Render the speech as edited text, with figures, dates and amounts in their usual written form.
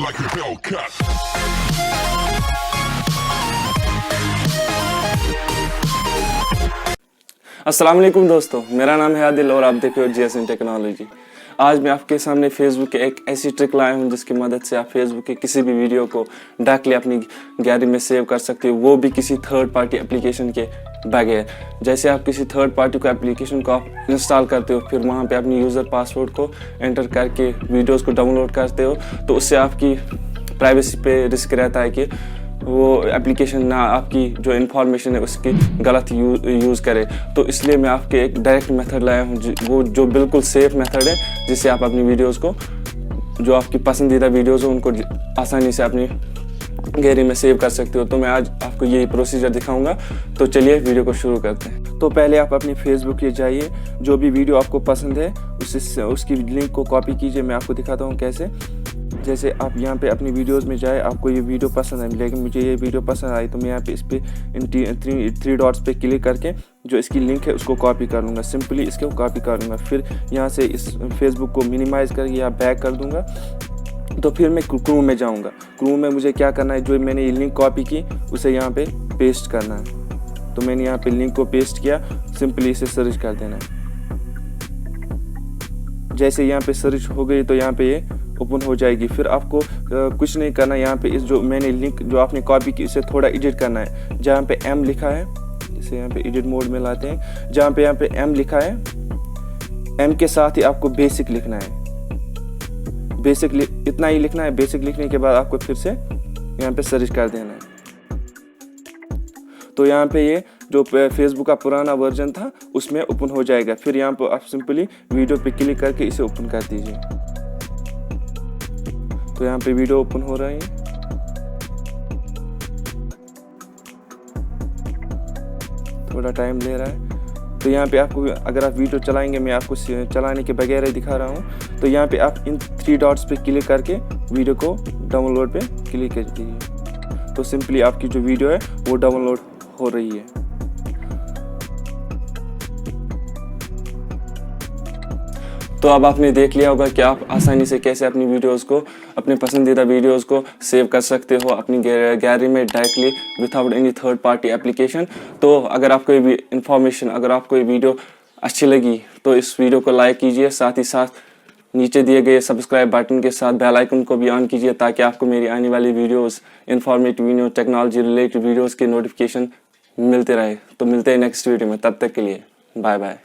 like a bell cut. अस्सलाम वालेकुम दोस्तों, मेरा नाम है आदिल और आप देख रहे हो जीएसएन टेक्नोलॉजी। आज मैं आपके सामने फेसबुक के एक ऐसी ट्रिक लाया हूं जिसकी मदद से आप फेसबुक के किसी भी वीडियो को डायरेक्टली अपनी गैलरी में सेव कर सकते हो, वो भी किसी थर्ड पार्टी एप्लीकेशन के बगैर। जैसे आप किसी थर्ड पार्टी को एप्लीकेशन को आप इंस्टॉल करते हो, फिर वहाँ पे अपनी यूज़र पासवर्ड को एंटर करके वीडियोज़ को डाउनलोड करते हो, तो उससे आपकी प्राइवेसी पे रिस्क रहता है कि वो एप्लीकेशन ना आपकी जो इन्फॉर्मेशन है उसकी गलत यूज़ करे। तो इसलिए मैं आपके एक डायरेक्ट मेथड लाया हूँ वो जो बिल्कुल सेफ़ मेथड है, जिससे आप अपनी वीडियोज़ को, जो आपकी पसंदीदा वीडियोज़ हो, उनको आसानी से अपनी गैलरी में सेव कर सकते हो। तो मैं आज आपको यही प्रोसीजर दिखाऊंगा। तो चलिए वीडियो को शुरू करते हैं। तो पहले आप अपनी फेसबुक पे जाइए, जो भी वीडियो आपको पसंद है उसकी लिंक को कॉपी कीजिए। मैं आपको दिखाता हूँ कैसे। जैसे आप यहाँ पे अपनी वीडियोस में जाए, आपको ये वीडियो पसंद है, लेकिन मुझे ये वीडियो पसंद आई, तो मैं यहाँ पे इस पे इन थ्री डॉट्स पे क्लिक करके जो इसकी लिंक है उसको कॉपी कर लूँगा। सिंपली इसको कॉपी कर लूँगा। फिर यहाँ से इस फेसबुक को मिनिमाइज़ करके या बैक कर दूँगा। तो फिर मैं क्रोम में जाऊँगा। क्रोम में मुझे क्या करना है, जो मैंने ये लिंक कॉपी की उसे यहाँ पे पेस्ट करना है। तो मैंने यहाँ पे लिंक को पेस्ट किया, सिंपली इसे सर्च कर देना है। जैसे यहाँ पे सर्च हो गई तो यहाँ पे ये ओपन हो जाएगी। फिर आपको कुछ नहीं करना, यहाँ पे इस जो मैंने लिंक जो आपने कॉपी की इसे थोड़ा एडिट करना है। जहाँ पे एम लिखा है, इसे यहाँ पे एडिट मोड में लाते हैं। जहाँ पे यहाँ पे एम लिखा है, एम के साथ ही आपको बेसिक लिखना है। बेसिक इतना ही लिखना है। बेसिक लिखने के बाद आपको फिर से यहाँ पे सर्च कर देना है। तो यहाँ पे ये जो फेसबुक का पुराना वर्जन था उसमें ओपन हो जाएगा। फिर यहाँ पर आप सिंपली वीडियो पे क्लिक करके इसे ओपन कर दीजिए। तो यहाँ पे वीडियो ओपन हो रही है। थोड़ा टाइम ले रहा है। तो यहाँ पे आपको, अगर आप वीडियो चलाएंगे, मैं आपको चलाने के बगैर ही दिखा रहा हूँ। तो यहाँ पे आप इन थ्री डॉट्स पे क्लिक करके वीडियो को डाउनलोड पे क्लिक कर दीजिए। तो सिंपली आपकी जो वीडियो है वो डाउनलोड हो रही है। तो अब आपने देख लिया होगा कि आप आसानी से कैसे अपनी वीडियोस को, अपने पसंदीदा वीडियोस को सेव कर सकते हो अपनी गैलरी में directly without any third party application. तो अगर आपको ये इन्फॉर्मेशन, अगर आपको ये वीडियो अच्छी लगी तो इस वीडियो को लाइक कीजिए, साथ ही साथ नीचे दिए गए सब्सक्राइब बटन के साथ बेल आइकन को भी ऑन कीजिए, ताकि आपको मेरी आने वाली videos, informative video, technology related videos के नोटिफिकेशन मिलते रहे। तो मिलते हैं नेक्स्ट वीडियो में, तब तक के लिए बाय बाय।